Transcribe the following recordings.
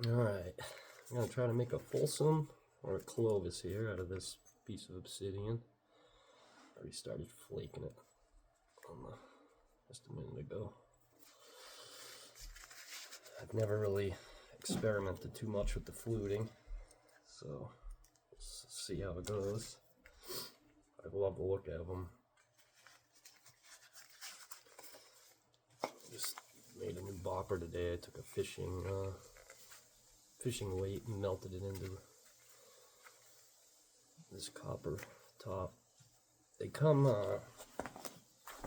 Alright, I'm going to try to make a fulsome or a Clovis here out of this piece of obsidian. I already started flaking it just a minute ago. I've never really experimented too much with the fluting, so let's see how it goes. I love the look of them. Just made a new bopper today. I took a fishing weight and melted it into this copper top. They come,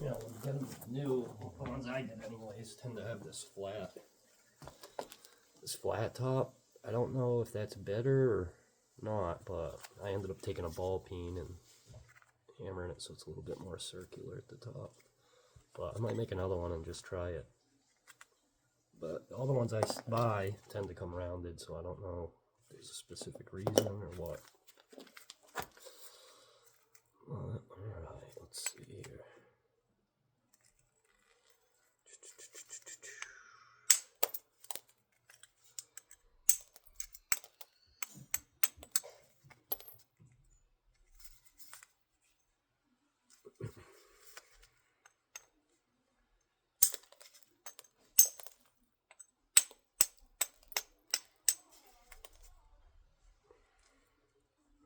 you know, when you get them new, the ones I did anyways, tend to have this flat top. I don't know if that's better or not, but I ended up taking a ball peen and hammering it so it's a little bit more circular at the top. But I might make another one and just try it. But all the ones I buy tend to come rounded, so I don't know if there's a specific reason or what. Alright, let's see here.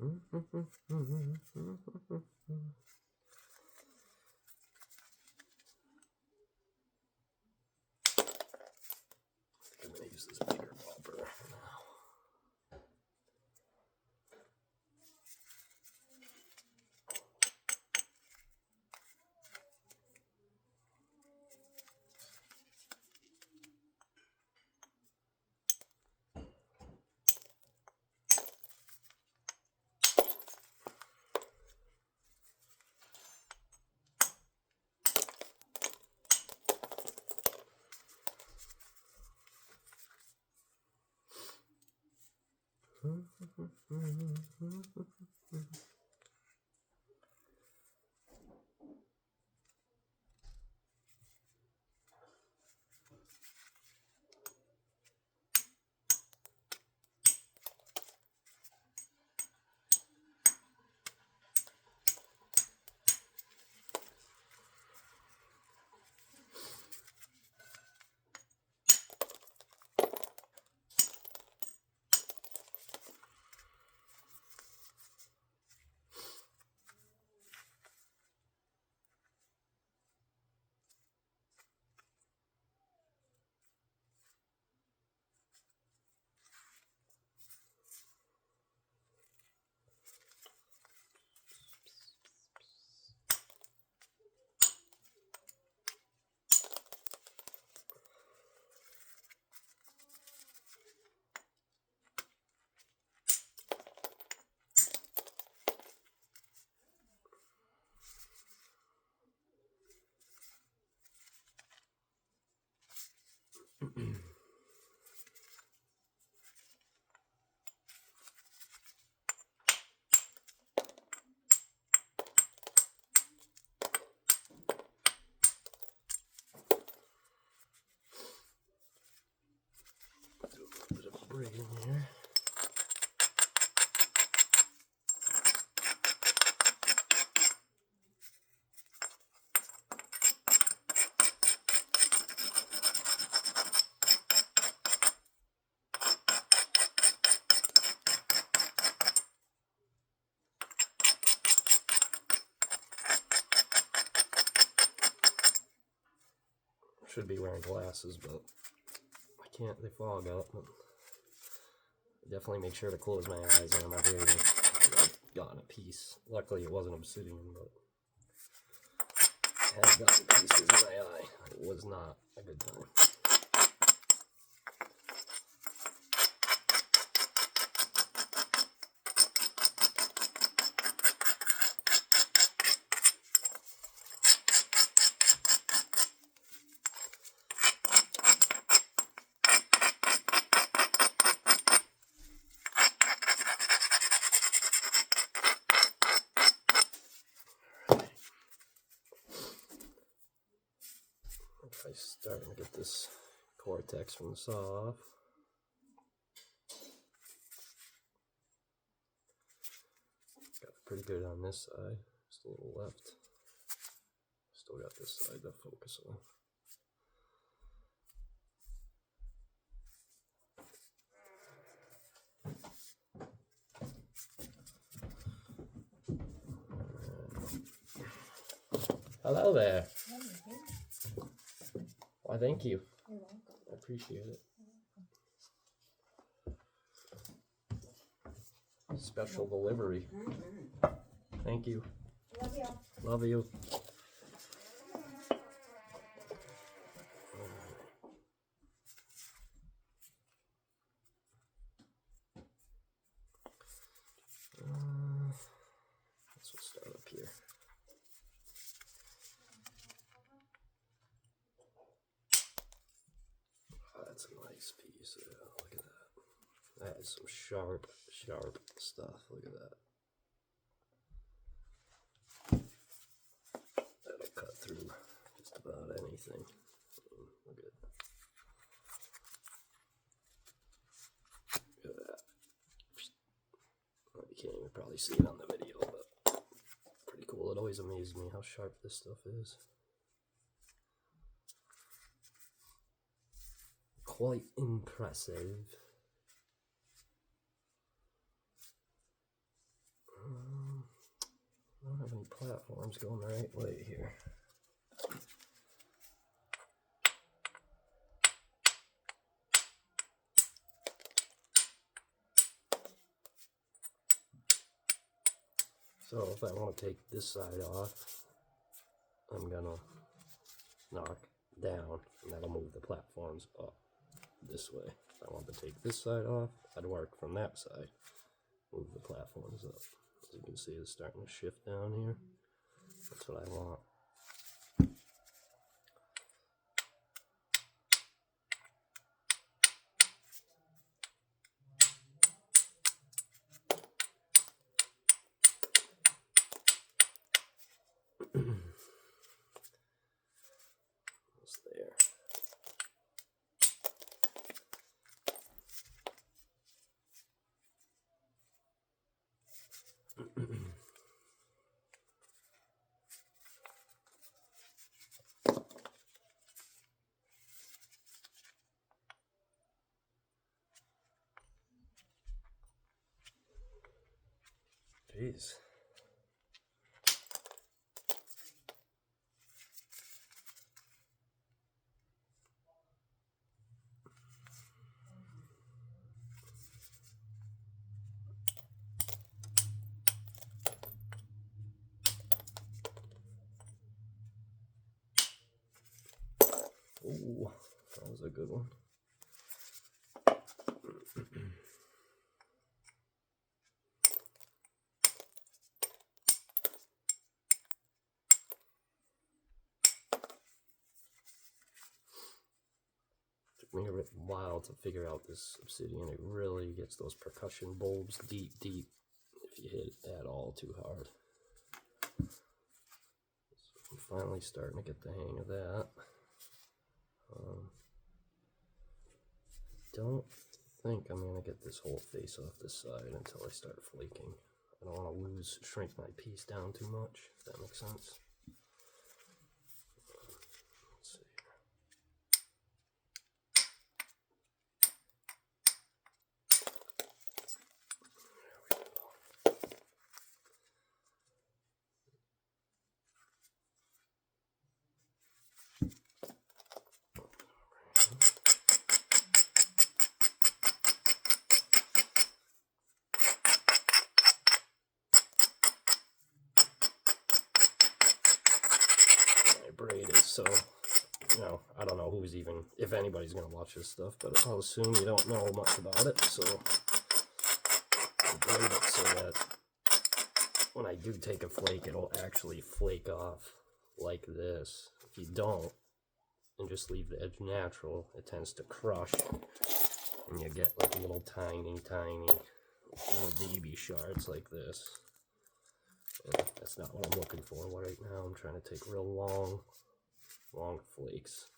I'm going to use this bigger bopper now. Do a little bit of braiding here. Should be wearing glasses, but I can't, they fog up. But definitely make sure to close my eyes when I'm braiding. I've gotten a piece. Luckily it wasn't obsidian, but I have gotten pieces in my eye. It was not a good time. I'm starting to get this cortex from the saw off. pretty good on this side. Just a little left. Still got this side to focus on. Hello there. Why, thank you. You're welcome. I appreciate it. Special delivery. Thank you. Love you. Love you. Let's start up here. Oh, that's a nice piece. Look at that. That is some sharp stuff. Look at that. That'll cut through just about anything. Look at that. Well, you can't even probably see it on the video, but pretty cool. It always amazes me how sharp this stuff is. Quite impressive. I don't have any platforms going the right way here. So if I want to take this side off, I'm gonna knock down, and that'll move the platforms up this way. If I want to take this side off, I'd work from that side, move the platforms up. As you can see, it's starting to shift down here. That's what I want. It's there. Jeez. Ooh, that was a good one. Took me a while to figure out this obsidian. It really gets those percussion bulbs deep if you hit it at all too hard. So I'm finally starting to get the hang of that. Don't think I'm going to get this whole face off this side until I start flaking. I don't want to shrink my piece down too much, if that makes sense. Let's see here. There we go. Braided, so I don't know who's even, if anybody's gonna watch this stuff, but I'll assume you don't know much about it, so I braid it so that when I do take a flake, it'll actually flake off like this. If you don't and just leave the edge natural, it tends to crush and you get like little tiny little baby shards like this. And that's not what I'm looking for right now. I'm trying to take real long flakes.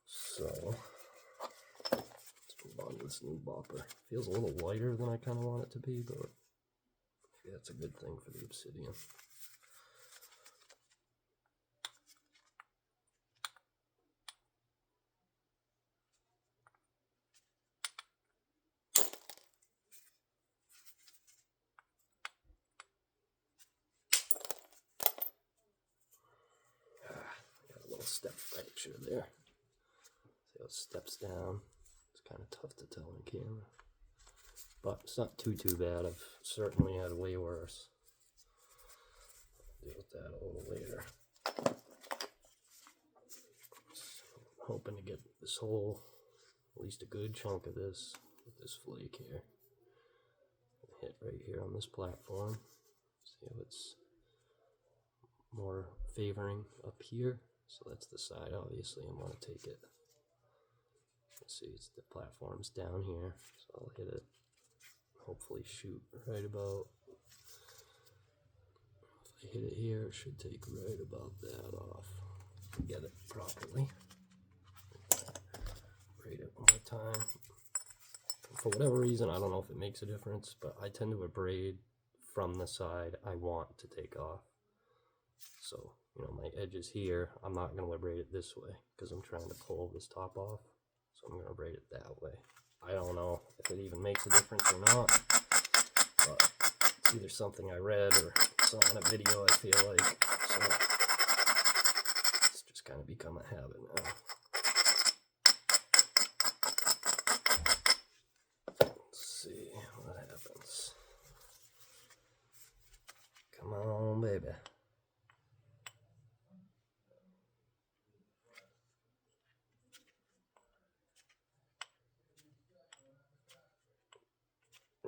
So let's move on to this new bopper. Feels a little lighter than I kind of want it to be, but Yeah, it's a good thing for the Obsidian. Got a little step fracture there. See how it steps down. It's kind of tough to tell on camera. But it's not too bad. I've certainly had way worse. Deal with that a little later. I'm hoping to get this whole, at least a good chunk of this, with this flake here. Hit right here on this platform. See how it's more favoring up here. So that's the side, obviously, I'm going to take it. Let's see, it's the platform's down here. So I'll hit it, hopefully shoot right about. If I hit it here, it should take right about that off. Get it properly. Braid it one more time. For whatever reason, I don't know if it makes a difference, but I tend to braid from the side I want to take off. So, you know, my edges here, I'm not going to braid it this way because I'm trying to pull this top off. So I'm going to braid it that way. I don't know if it even makes a difference or not, but it's either something I read or saw in a video, I feel like. So it's just kind of become a habit now. Let's see what happens. Come on, baby.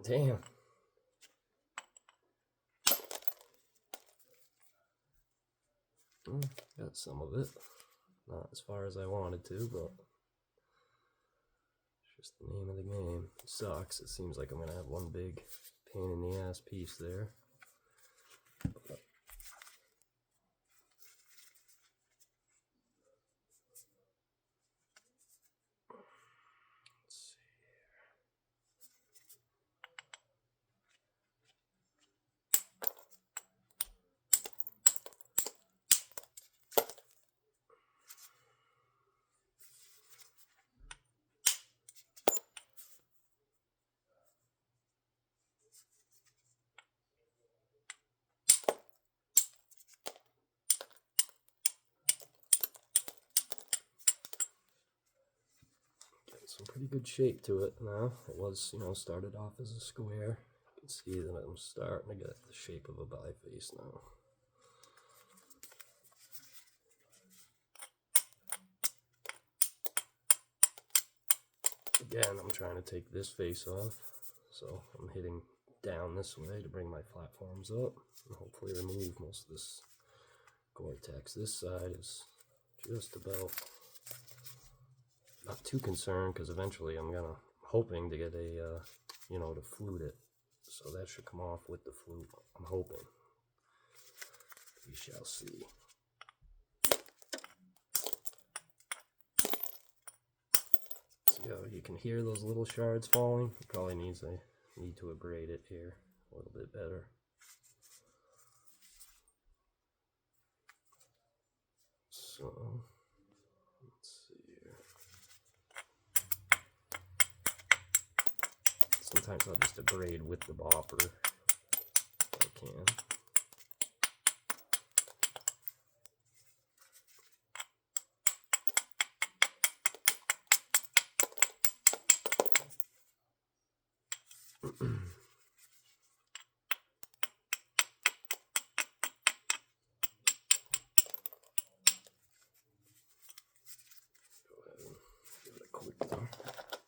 Damn. Got some of it. Not as far as I wanted to, but it's just the name of the game. It sucks. It seems like I'm going to have one big pain in the ass piece there. But let's see. Some pretty good shape to it now. It was, you know, started off as a square. You can see that I'm starting to get the shape of a biface now. Again, I'm trying to take this face off, so I'm hitting down this way to bring my platforms up and hopefully remove most of this Gore-Tex. This side is just about not too concerned because eventually I'm hoping to get a, you know, to flute it. So that should come off with the flute, I'm hoping. We shall see. See how you can hear those little shards falling? It probably need to abrade it here a little bit better. So, let's see here. Sometimes I'll just abrade with the bopper if I can.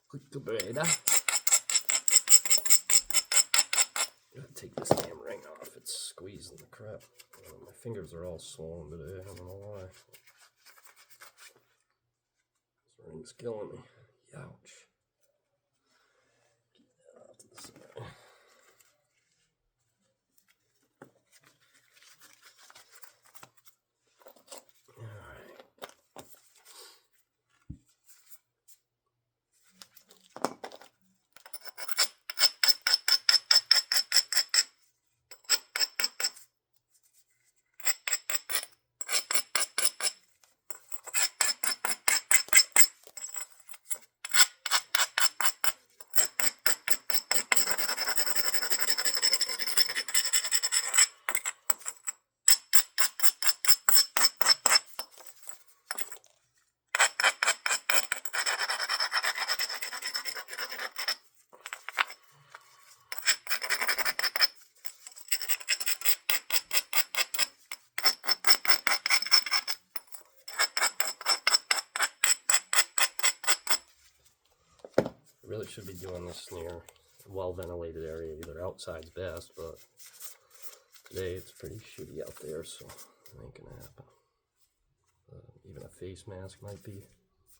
Quick braid. Gotta take this damn ring off. It's squeezing the crap. My fingers are all swollen today. I don't know why. This ring's killing me. Ouch. Get that off to the side. really should be doing this near a well-ventilated area. Either outside's best, but today it's pretty shitty out there, so it ain't gonna happen. Even a face mask might be.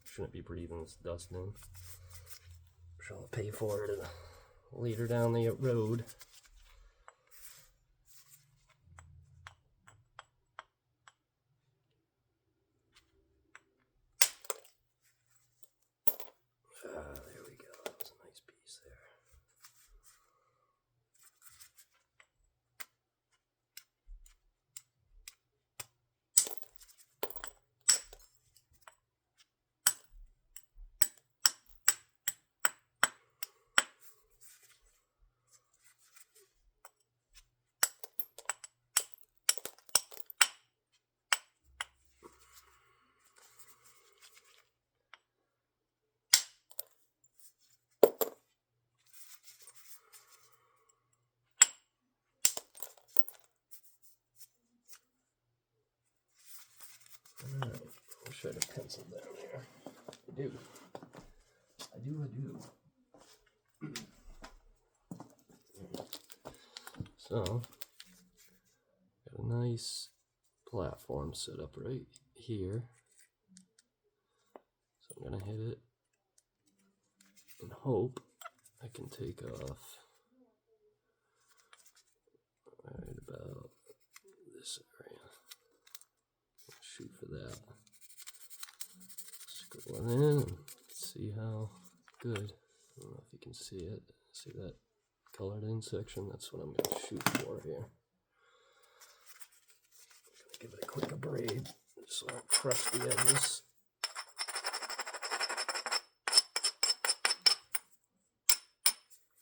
Shouldn't be breathing this dust in. I'm sure I'll pay for it later down the road. There we go. That's a nice piece there. Alright, I wish I had a pencil down there. I do. So, got a nice platform set up right here. So I'm gonna hit it and hope I can take off right about this area. Shoot for that. Scroll it in and see how good. I don't know if you can see it. See that colored in section? That's what I'm going to shoot for here. I'm going to give it a quick abrade so I don't crush the edges.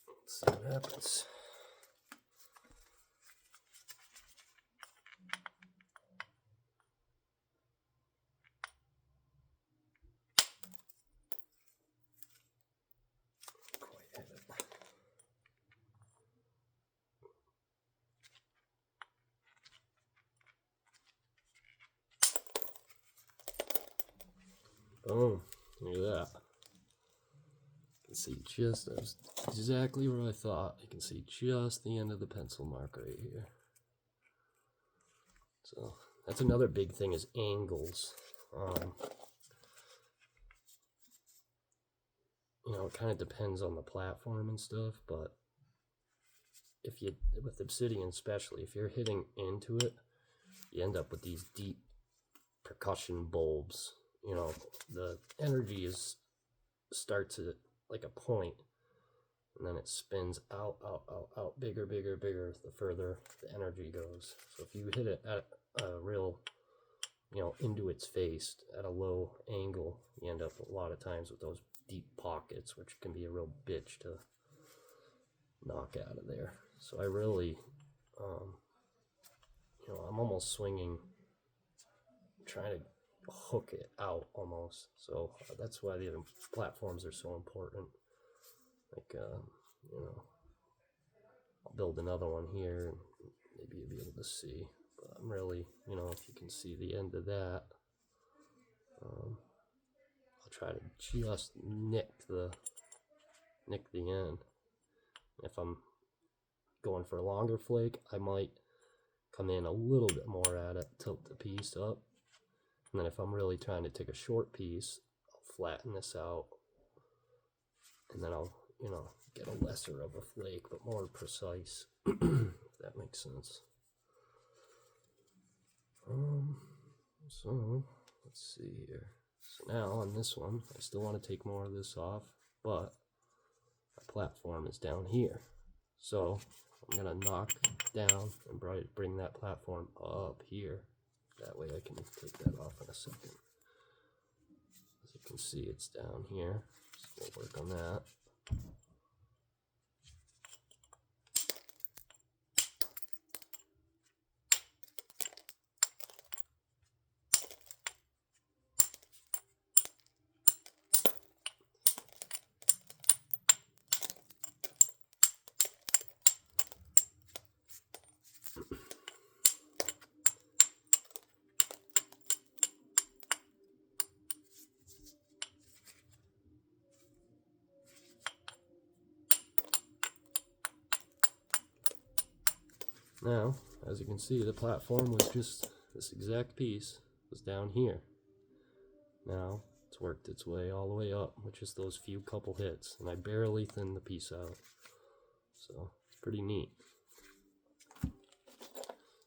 Let's see what happens. Boom, look at that. You can see just, that was exactly where I thought. You can see just the end of the pencil mark right here. So that's another big thing is angles. You know, it kind of depends on the platform and stuff, but if you, with Obsidian especially, if you're hitting into it, you end up with these deep percussion bulbs. You know, the energy starts at like a point, and then it spins out, bigger, the further the energy goes. So if you hit it at a real, you know, into its face at a low angle, you end up a lot of times with those deep pockets, which can be a real bitch to knock out of there. So I really, you know, I'm almost swinging, trying to hook it out almost. So that's why the platforms are so important. Like, you know, I'll build another one here and maybe you'll be able to see. But I'm really, you know, if you can see the end of that, I'll try to just nick the end. If I'm going for a longer flake, I might come in a little bit more at it, tilt the piece up. And then if I'm really trying to take a short piece, I'll flatten this out. And then I'll, you know, get a lesser of a flake, but more precise, if that makes sense. So, let's see here. So now on this one, I still want to take more of this off, but my platform is down here. So I'm going to knock down and bring that platform up here. That way I can take that off in a second. As you can see, it's down here. So we'll work on that. Now, as you can see, the platform was just this exact piece was down here. Now it's worked its way all the way up with just those few couple hits, and I barely thinned the piece out, so it's pretty neat.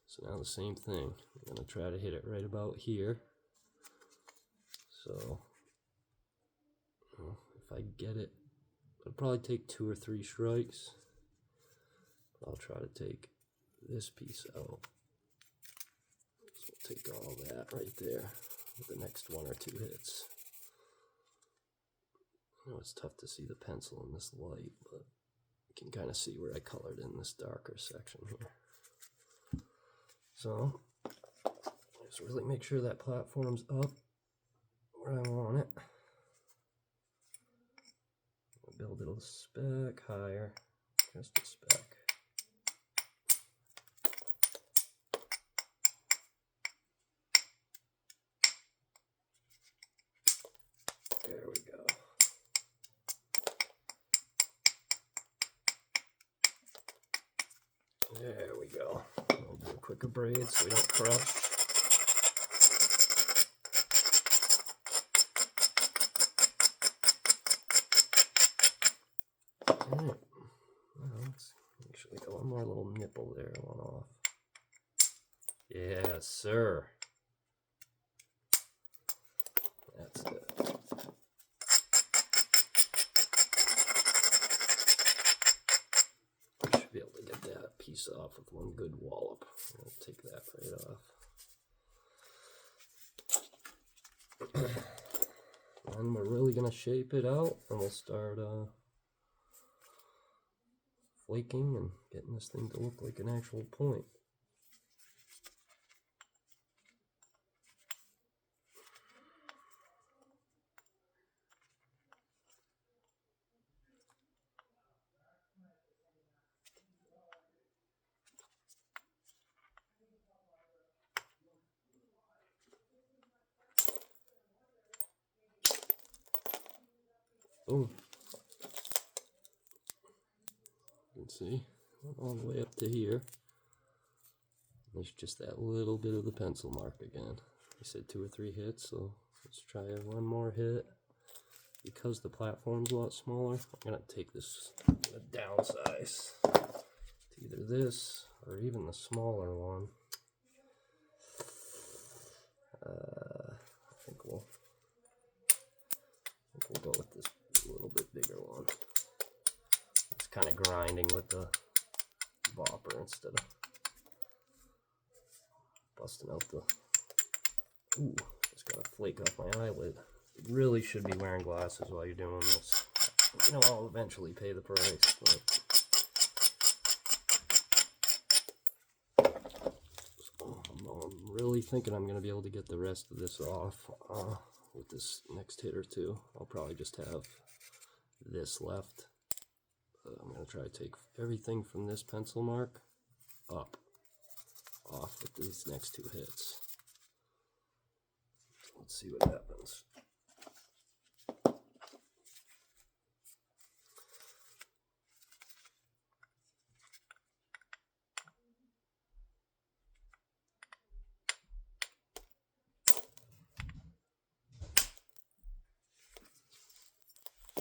So now the same thing, I'm going to try to hit it right about here. So if I get it, it'll probably take 2 or 3 strikes. I'll try to take this piece out. So we'll take all that right there with the next 1 or 2 hits. I know it's tough to see the pencil in this light, but you can kind of see where I colored in this darker section here. So just really make sure that platform's up where I want it. I'll build it a speck higher, just a speck. There we go. There we go. I'll do a quicker braid so we don't crush. Alright. Well, let's actually go one more little nipple there, one off. Yes, sir. That's it. Should be able to get that piece off with one good wallop. I'll take that right off. And we're really going to shape it out, and we'll start flaking and getting this thing to look like an actual point. Boom. You can see, all the way up to here. There's just that little bit of the pencil mark again. I said 2 or 3 hits, so let's try one more hit. Because the platform's a lot smaller, I'm going to take this downsize to either this or even the smaller one. I think we'll go with this little bit bigger one. It's kind of grinding with the bopper instead of busting out the... Ooh, just got a flake off my eyelid. You really should be wearing glasses while you're doing this. You know, I'll eventually pay the price, but... I'm really thinking I'm going to be able to get the rest of this off with this next hit or two. I'll probably just have this left. I'm going to try to take everything from this pencil mark off with these next 2 hits. Let's see what happens.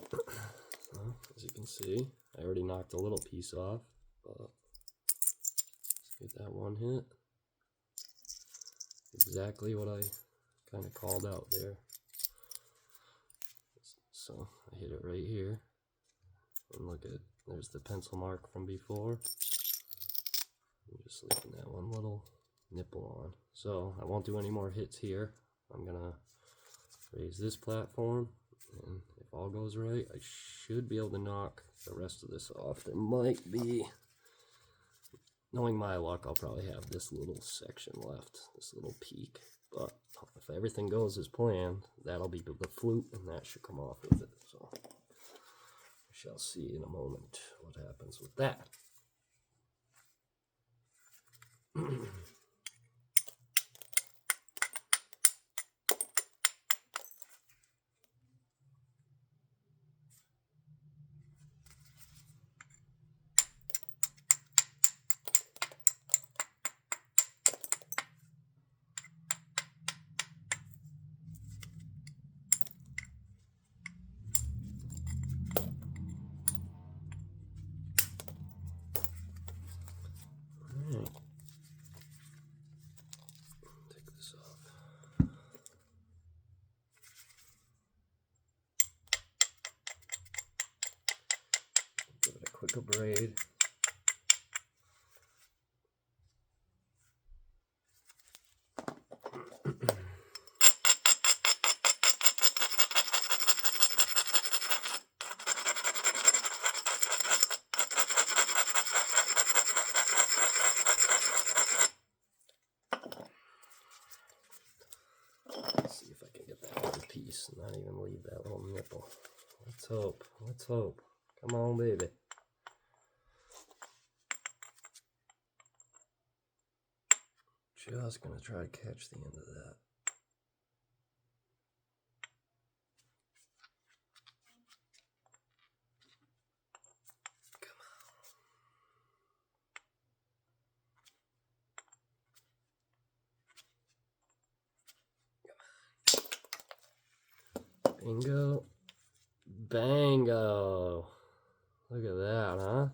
So, as you can see, I already knocked a little piece off, but let's get that one hit. Exactly what I kind of called out there. So I hit it right here, and look at, there's the pencil mark from before. I'm just leaving that one little nipple on. So I won't do any more hits here. I'm gonna raise this platform, and if all goes right, I should be able to knock the rest of this off. There might be, knowing my luck, I'll probably have this little section left, this little peak. But if everything goes as planned, that'll be the flute, and that should come off with it. So we shall see in a moment what happens with that. artificial braid. Let's see if I can get that other piece and not even leave that little nipple. Let's hope. Let's hope. Come on, baby. Just gonna try to catch the end of that. Bingo. Bango. Look at that, huh?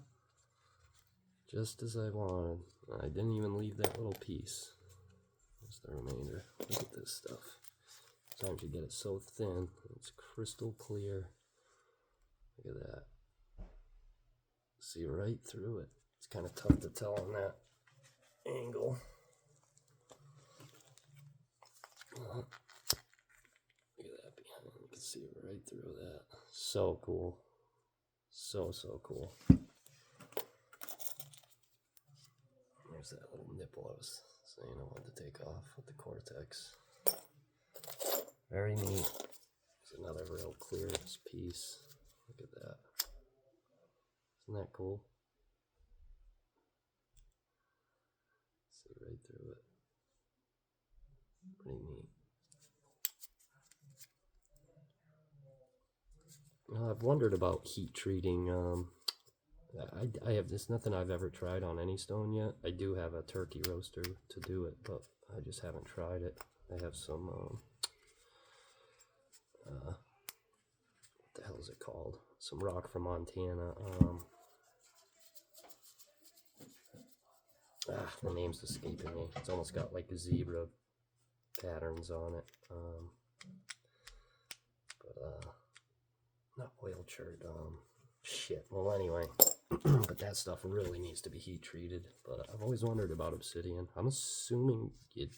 Just as I wanted. I didn't even leave that little piece. That's the remainder. Look at this stuff. Sometimes you get it so thin, it's crystal clear. Look at that. See right through it. It's kind of tough to tell on that angle. Look at that behind. You can see right through that. So cool. So cool. There's that little nipple I was saying I wanted to take off with the Cortex. Very neat. There's another real clear piece. Look at that. Isn't that cool? See right through it. Pretty neat. Well, I've wondered about heat treating. I have this. Nothing I've ever tried on any stone yet. I do have a turkey roaster to do it, but I just haven't tried it. I have some. What the hell is it called? Some rock from Montana. The name's escaping me. It's almost got like zebra patterns on it. Not oil chert. Shit. Well, anyway, but that stuff really needs to be heat treated. But I've always wondered about obsidian. I'm assuming it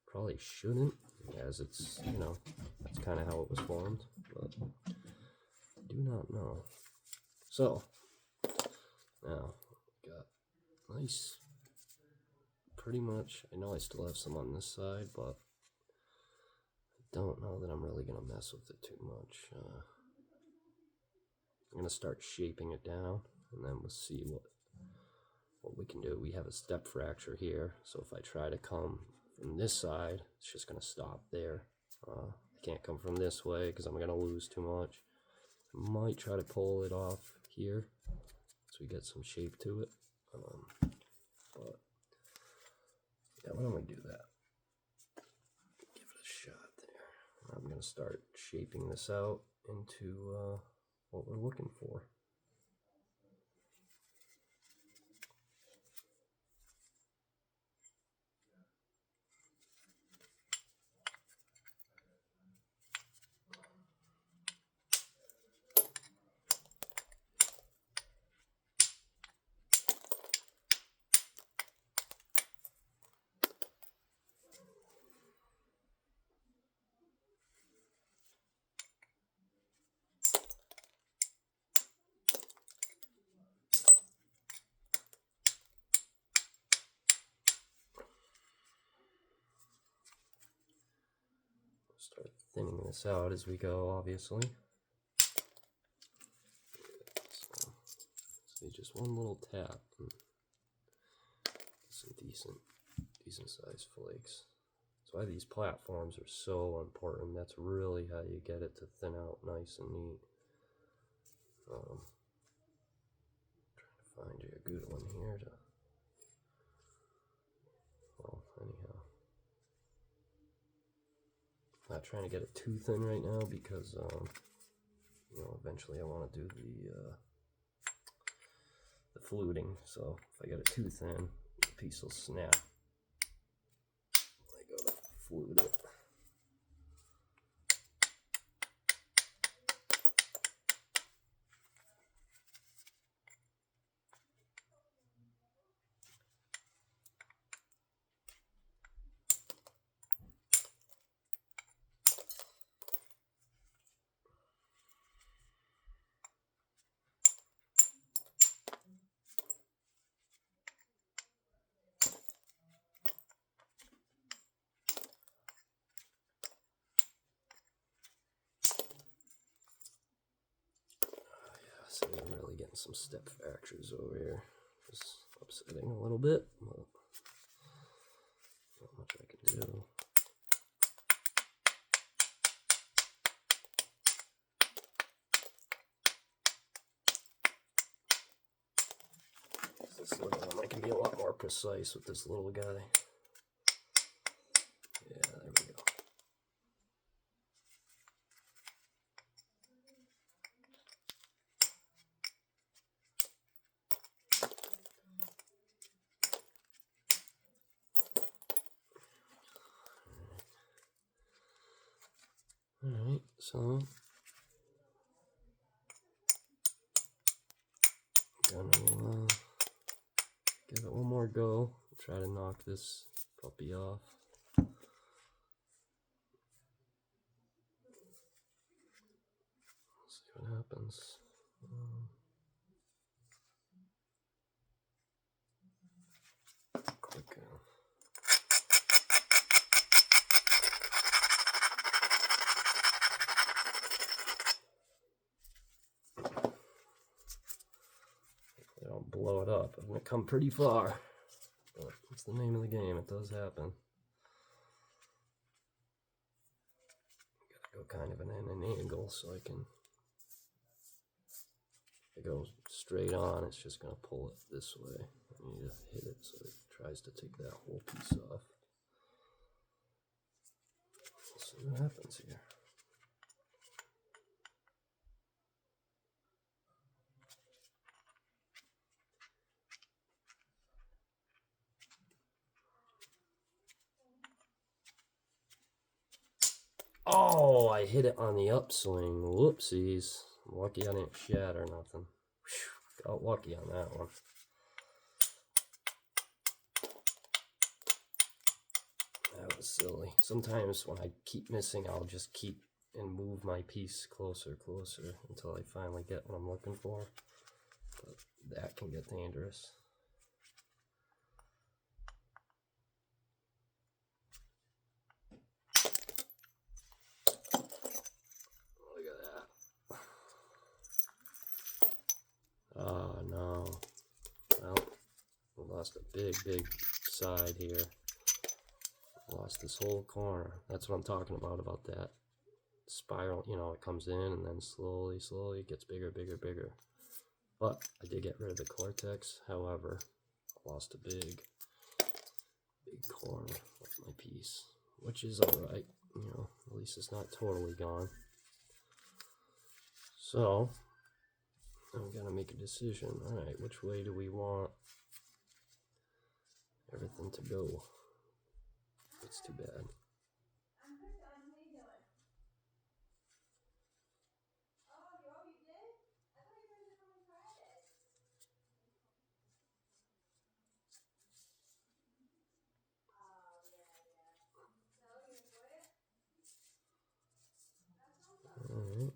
probably shouldn't, as it's, you know, that's kind of how it was formed. But I do not know. So now got nice. Pretty much. I know I still have some on this side, but I don't know that I'm really gonna mess with it too much. I'm going to start shaping it down, and then we'll see what we can do. We have a step fracture here, so if I try to come from this side, it's just going to stop there. I can't come from this way because I'm going to lose too much. I might try to pull it off here so we get some shape to it. But yeah, why don't we do that? Give it a shot there. I'm going to start shaping this out into what we're looking for. Start thinning this out as we go, obviously. So, see, just one little tap and some decent sized flakes. That's why these platforms are so important. That's really how you get it to thin out nice and neat. Trying to find you a good one here to, well, anyhow. Not trying to get it too thin right now because, you know, eventually I want to do the fluting. So if I get it too thin, the piece will snap. I go to flute it. So we're really getting some step fractures over here. Just upsetting a little bit, but not much I can do. This little one, I can be a lot more precise with this little guy. Yeah, there we go. Alright, so gonna give it one more go. Try to knock this puppy off. See what happens. Quick. Hopefully I don't blow it up. I'm gonna come pretty far. But it's the name of the game. It does happen. Gotta go kind of at an angle so I can. If I go straight on, it's just gonna pull it this way. I need to hit it so it tries to take that whole piece off. Let's see what happens here. Oh, I hit it on the upswing. Whoopsies. I'm lucky I didn't shatter nothing. Whew, got lucky on that one. That was silly. Sometimes when I keep missing, I'll just keep and move my piece closer until I finally get what I'm looking for. But that can get dangerous. Look at that. Oh no. Well, I lost a big side here. Lost this whole corner. That's what I'm talking about that spiral. You know, it comes in and then slowly it gets bigger. But I did get rid of the cortex. However, I lost a big corner of my piece, which is alright. You know, at least it's not totally gone. So I'm gonna make a decision. Alright, which way do we want everything to go? It's too bad. Alright.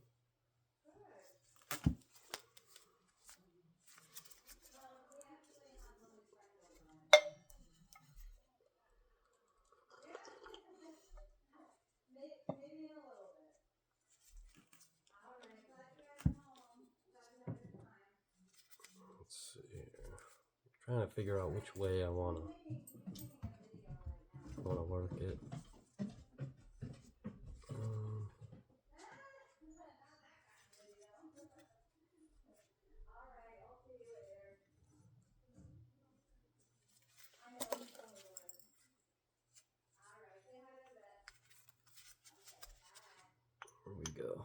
Let's see here. I'm trying to figure out which way I wanna work it. Here we go.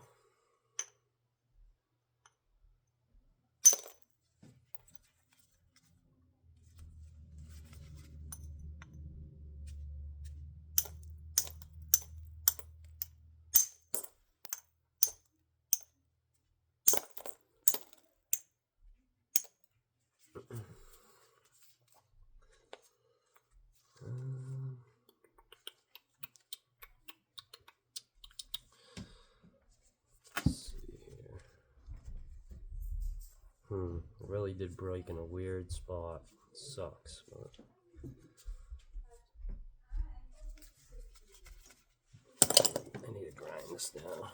It really did break in a weird spot. It sucks, but I need to grind this down.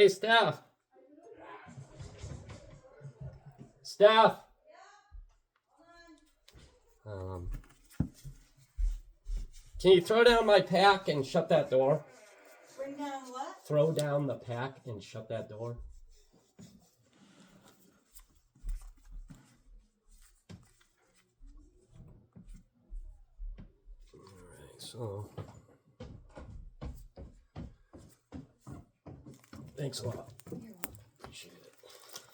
Hey, Steph. Steph. Can you throw down my pack and shut that door? Bring down what? Throw down the pack and shut that door. Alright, so thanks a lot. You're welcome. Appreciate it.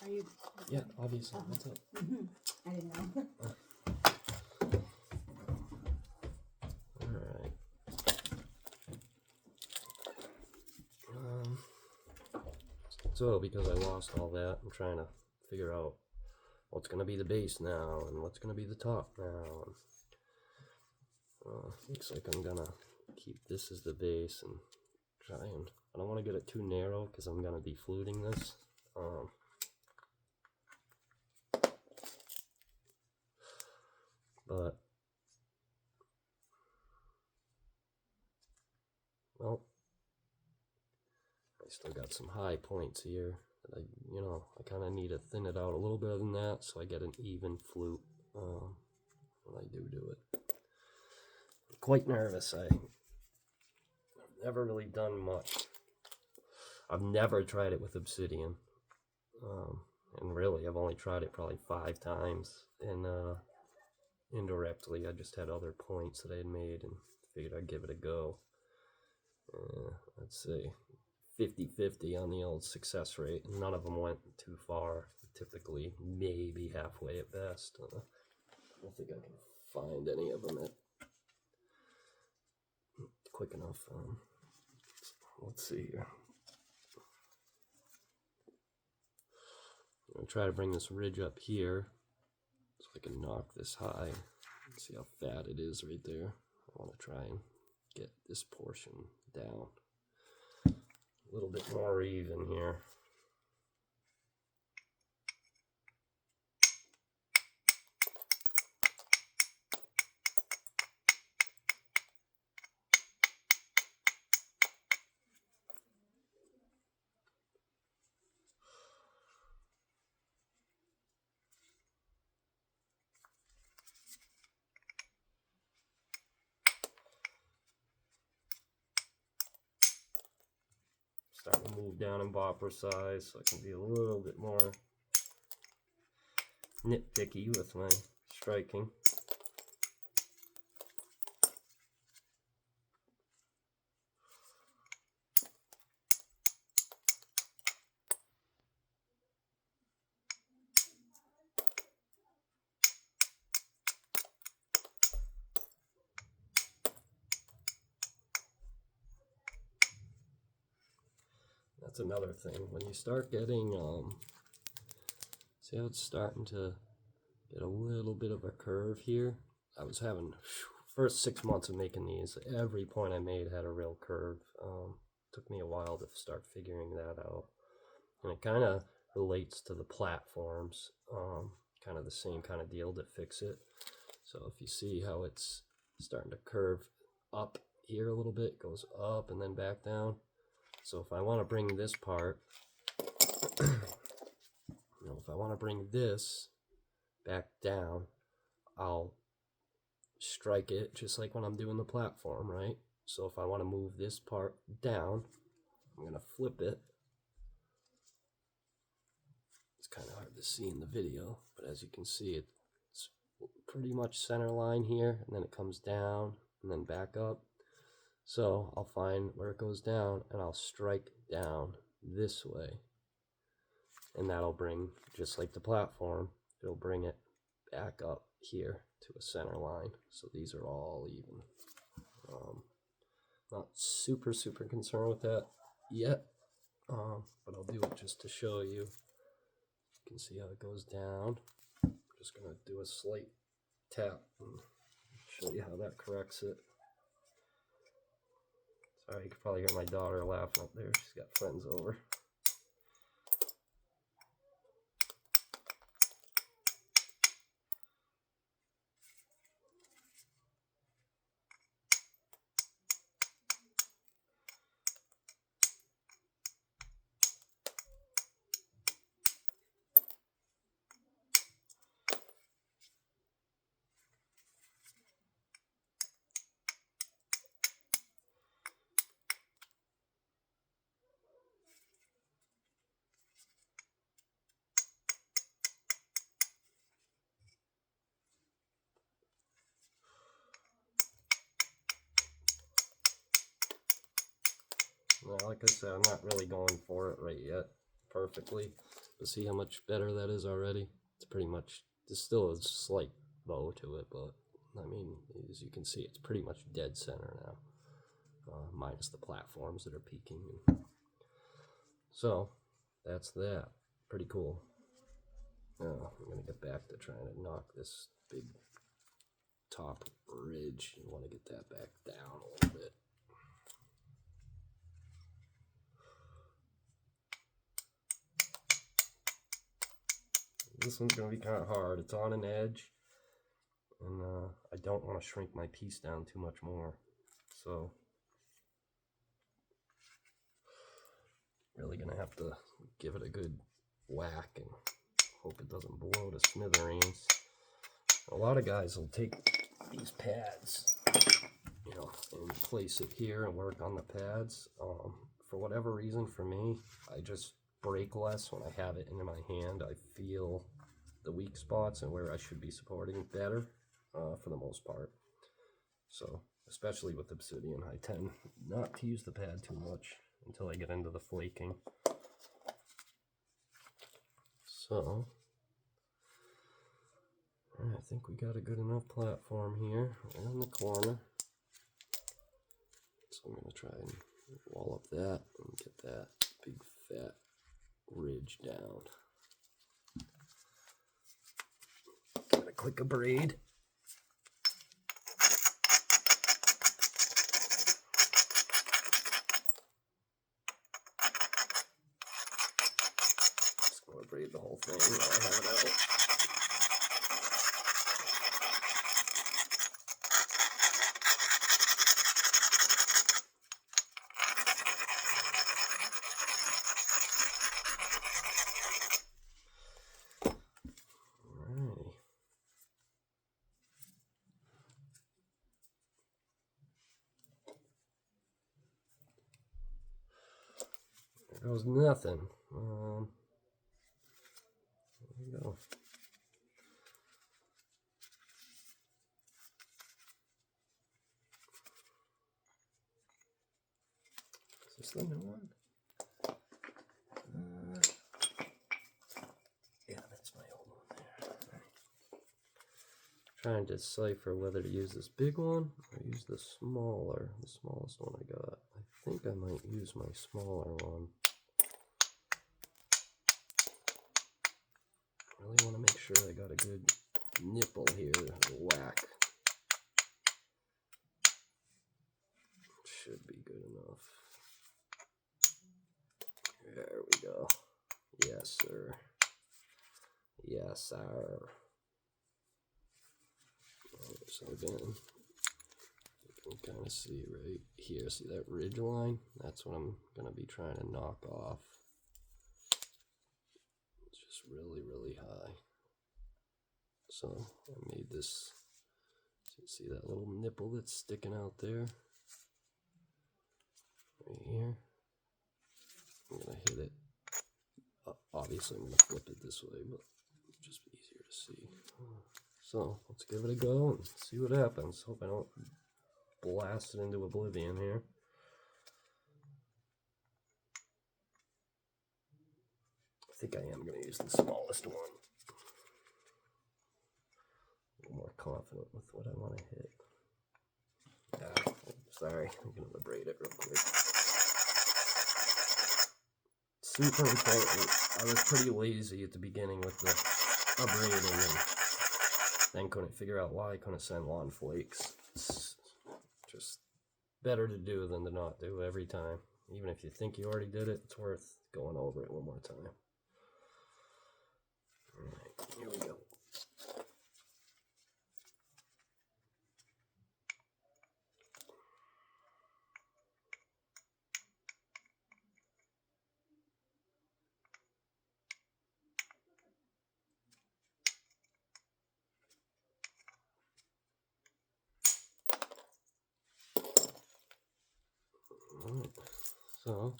Are you? Yeah, obviously. What's up? I didn't know. Alright. So because I lost all that, I'm trying to figure out what's going to be the base now and what's going to be the top now. Looks like I'm going to keep this as the base and try and, I don't want to get it too narrow because I'm going to be fluting this. But, well, I still got some high points here that I kind of need to thin it out a little bit than that so I get an even flute when I do it. I'm quite nervous. I've never really done much. I've never tried it with Obsidian. And really, I've only tried it probably 5 times. And indirectly, I just had other points that I had made and figured I'd give it a go. Let's see. 50-50 on the old success rate. None of them went too far. Typically, maybe halfway at best. I don't think I can find any of them quick enough. Let's see here. I'm going to try to bring this ridge up here so I can knock this high. See how fat it is right there. I want to try and get this portion down a little bit more even here. Starting to move down in bopper size so I can be a little bit more nitpicky with my striking. That's another thing. When you start getting, see how it's starting to get a little bit of a curve here? I was having, first 6 months of making these, every point I made had a real curve. Took me a while to start figuring that out. And it kind of relates to the platforms, kind of the same kind of deal to fix it. So if you see how it's starting to curve up here a little bit, goes up and then back down. So if I want to bring this part, if I want to bring this back down, I'll strike it just like when I'm doing the platform, right? So if I want to move this part down, I'm going to flip it. It's kind of hard to see in the video, but as you can see, it's pretty much center line here, and then it comes down and then back up. So I'll find where it goes down and I'll strike down this way, and that'll bring, just like the platform, it'll bring it back up here to a center line. So these are all even. Not super concerned with that yet, but I'll do it just to show you. You can see how it goes down. I'm just going to do a slight tap and show you how that corrects it. Sorry, you can probably hear my daughter laughing up there. She's got friends over. Now, like I said, I'm not really going for it right yet perfectly. But see how much better that is already? It's pretty much, there's still a slight bow to it, but I mean, as you can see, it's pretty much dead center now. Minus the platforms that are peaking. So, that's that. Pretty cool. Now, I'm going to get back to trying to knock this big top ridge. You want to get that back down a little bit. This one's going to be kind of hard. It's on an edge, and I don't want to shrink my piece down too much more. So, really going to have to give it a good whack and hope it doesn't blow to smithereens. A lot of guys will take these pads, you know, and place it here and work on the pads. For whatever reason, for me, I just break less when I have it in my hand. I feel the weak spots and where I should be supporting better for the most part. So, especially with Obsidian, I tend not to use the pad too much until I get into the flaking. So, I think we got a good enough platform here, right on the corner. So I'm going to try and wall up that and get that big fat ridge down. Gotta click a braid. Just gonna braid the whole thing while I have it out. There goes nothing. There we go. Is this the new one? Yeah, that's my old one there. Trying to decipher whether to use this big one or use the smallest one I got. I think I might use my smaller one. Really want to make sure I got a good nipple here, a whack. Should be good enough. There we go. Yes, sir. Yes, sir. So again, you can kind of see right here, see that ridge line? That's what I'm going to be trying to knock off. It's just really, really high. So I made this, see that little nipple that's sticking out there? Right here. I'm going to hit it. Obviously I'm going to flip it this way, but it'll just be easier to see. So let's give it a go and see what happens. Hope I don't blast it into oblivion here. I think I am going to use the smallest one. A little more confident with what I want to hit. Sorry, I'm going to braid it real quick. Super important. I was pretty lazy at the beginning with the braiding and then couldn't figure out why I couldn't send lawn flakes. It's just better to do than to not do every time. Even if you think you already did it, it's worth going over it one more time. Alright, here we go. Alright, so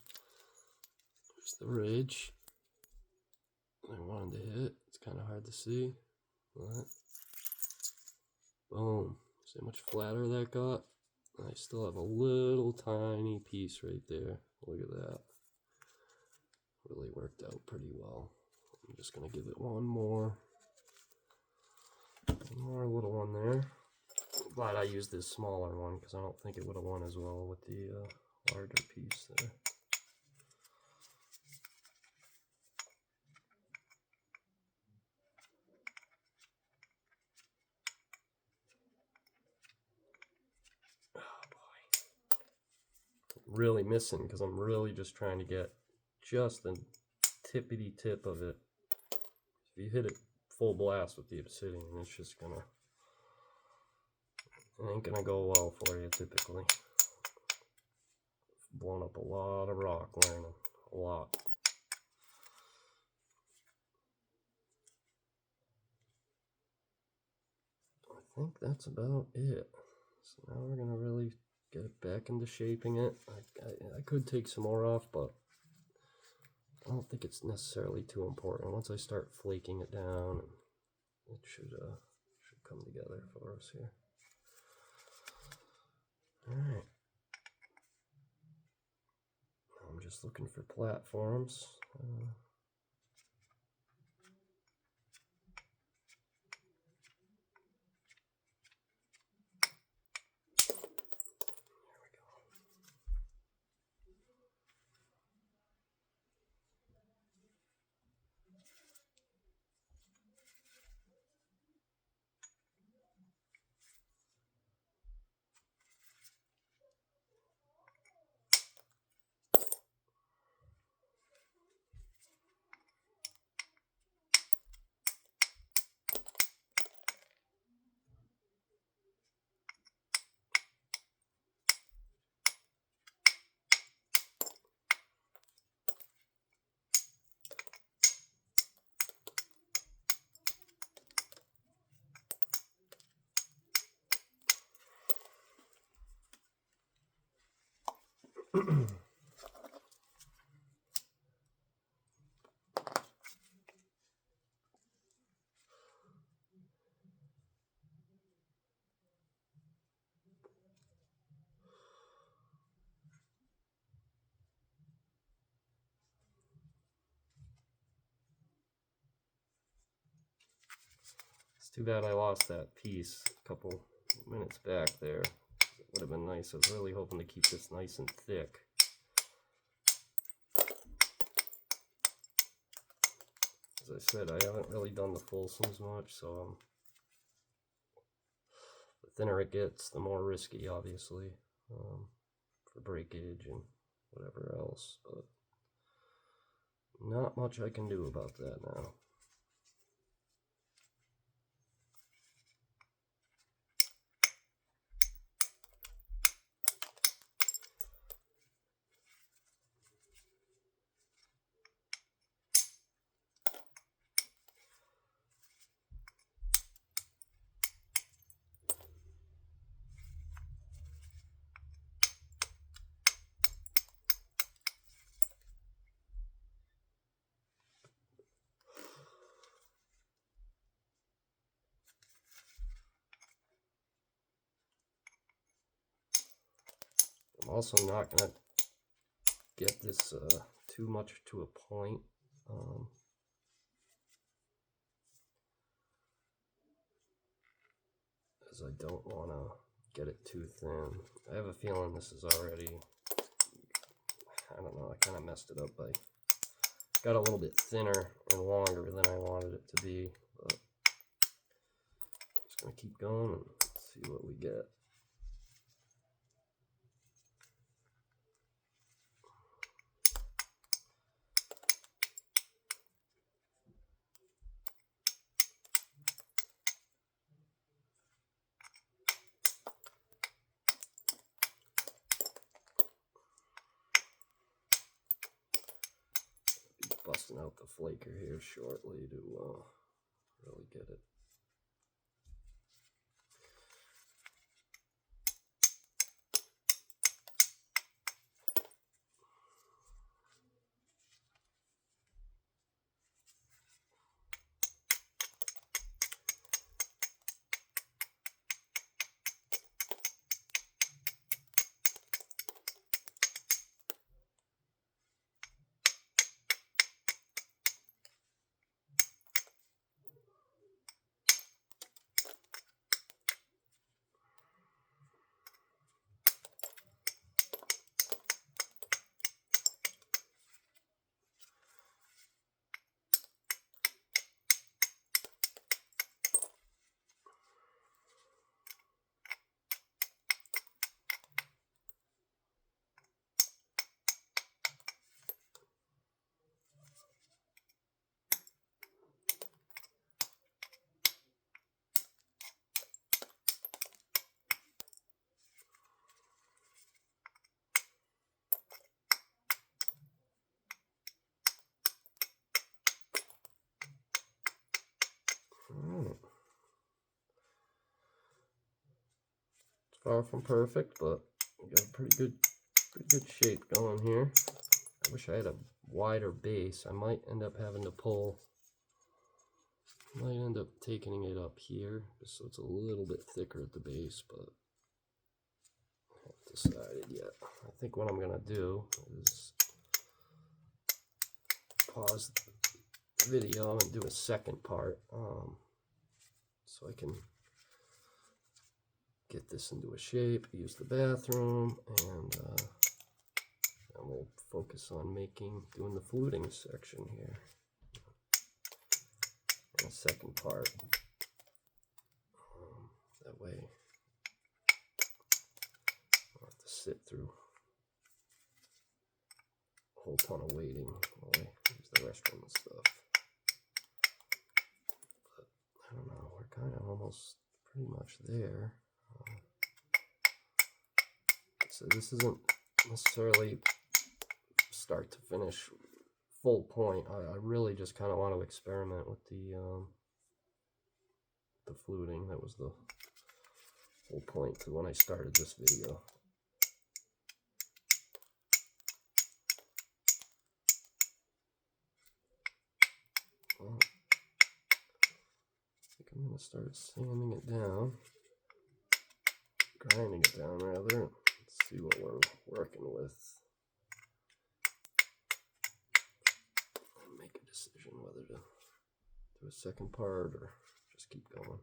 there's the ridge I wanted to hit. It's kind of hard to see, but boom. See how much flatter that got? I still have a little tiny piece right there. Look at that. Really worked out pretty well. I'm just going to give it one more little one there. I'm glad I used this smaller one because I don't think it would have won as well with the larger piece there. Really missing because I'm really just trying to get just the tippity tip of it. If you hit it full blast with the Obsidian, it's just gonna, it ain't gonna go well for you typically. Blown up a lot of rock learning, a lot. I think that's about it. So now we're gonna really get it back into shaping it. I could take some more off, but I don't think it's necessarily too important. Once I start flaking it down, it should come together for us here. All right. I'm just looking for platforms. It's too bad I lost that piece a couple minutes back there. It would have been nice. I was really hoping to keep this nice and thick. As I said, I haven't really done the Folsoms much, so the thinner it gets, the more risky, obviously, for breakage and whatever else. But not much I can do about that now. I'm also not going to get this too much to a point. As I don't want to get it too thin. I have a feeling this is already, I don't know, I kind of messed it up by, got a little bit thinner and longer than I wanted it to be, but I'm just going to keep going and see what we get. Busting out the flaker here shortly to really get it. far from perfect, but we got a pretty good shape going here. I wish I had a wider base. I might end up having to might end up taking it up here, just so it's a little bit thicker at the base, but I haven't decided yet. I think what I'm gonna do is pause the video and do a second part, so I can get this into a shape, use the bathroom, and we'll focus on doing the fluting section here. In a second part. That way I'll have to sit through a whole ton of waiting while I use the restroom and stuff. But I don't know, we're kind of almost pretty much there. So this isn't necessarily start to finish full point. I really just kind of want to experiment with the fluting. That was the whole point to when I started this video. Well, I think I'm going to start sanding it down, grinding it down rather. Let's see what we're working with. Make a decision whether to do a second part or just keep going.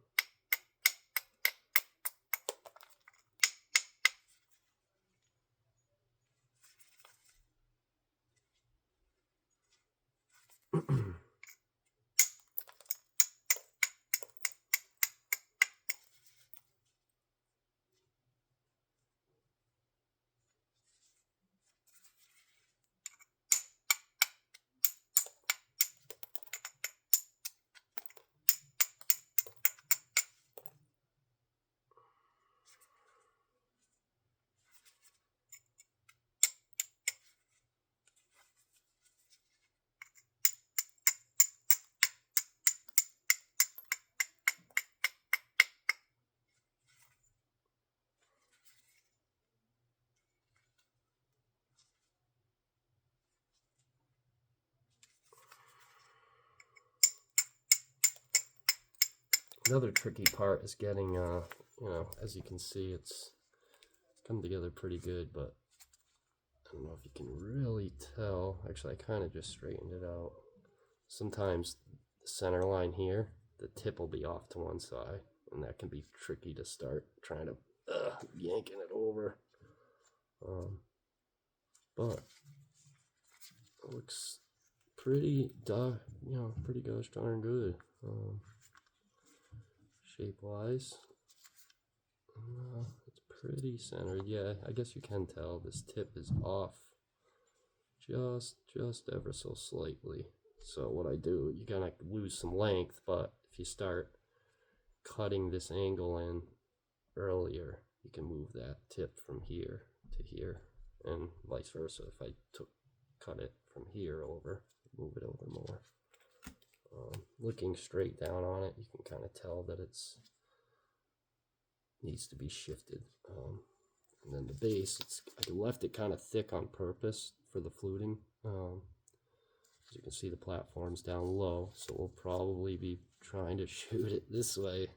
Another tricky part is getting, you know, as you can see, it's come together pretty good, but I don't know if you can really tell. Actually, I kind of just straightened it out. Sometimes the center line here, the tip will be off to one side, and that can be tricky to start trying to yanking it over. But it looks pretty, pretty gosh darn good. Shape-wise, it's pretty centered. Yeah, I guess you can tell this tip is off just ever so slightly. So what I do, you're gonna lose some length, but if you start cutting this angle in earlier, you can move that tip from here to here, and vice versa. If I cut it from here over, move it over more. Looking straight down on it, you can kind of tell that it's needs to be shifted. And then the base, I left it kind of thick on purpose for the fluting. As you can see, the platform's down low, so we'll probably be trying to shoot it this way.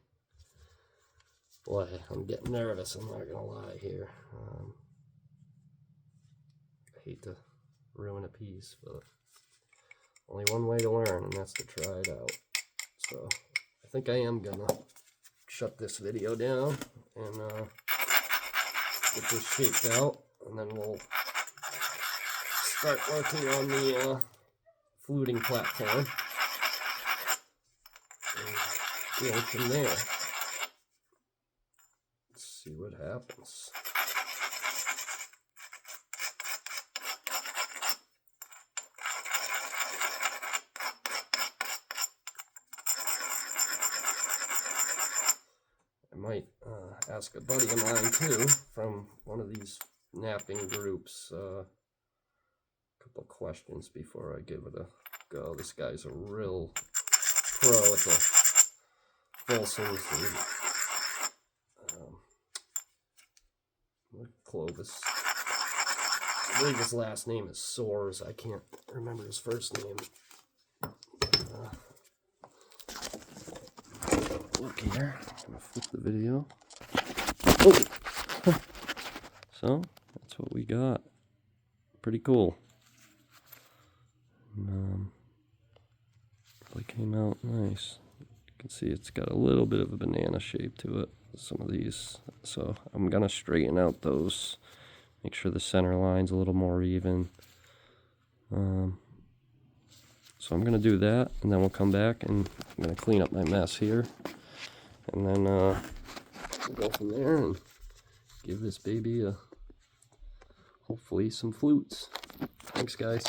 Boy, I'm getting nervous, I'm not gonna lie here. I hate to ruin a piece, but only one way to learn, and that's to try it out. So I think I am gonna shut this video down and get this shaped out, and then we'll start working on the fluting platform and go from there. Let's see what happens. I might ask a buddy of mine too from one of these napping groups a couple questions before I give it a go. This guy's a real pro at the Folsoms and Clovis. I believe his last name is Soares. I can't remember his first name. Look here. I'm gonna flip the video. Oh! So that's what we got. Pretty cool. And, really came out nice. You can see it's got a little bit of a banana shape to it. Some of these. So I'm gonna straighten out those. Make sure the center line's a little more even. So I'm gonna do that, and then we'll come back and I'm gonna clean up my mess here, and then we'll go from there and give this baby hopefully some flutes. Thanks, guys.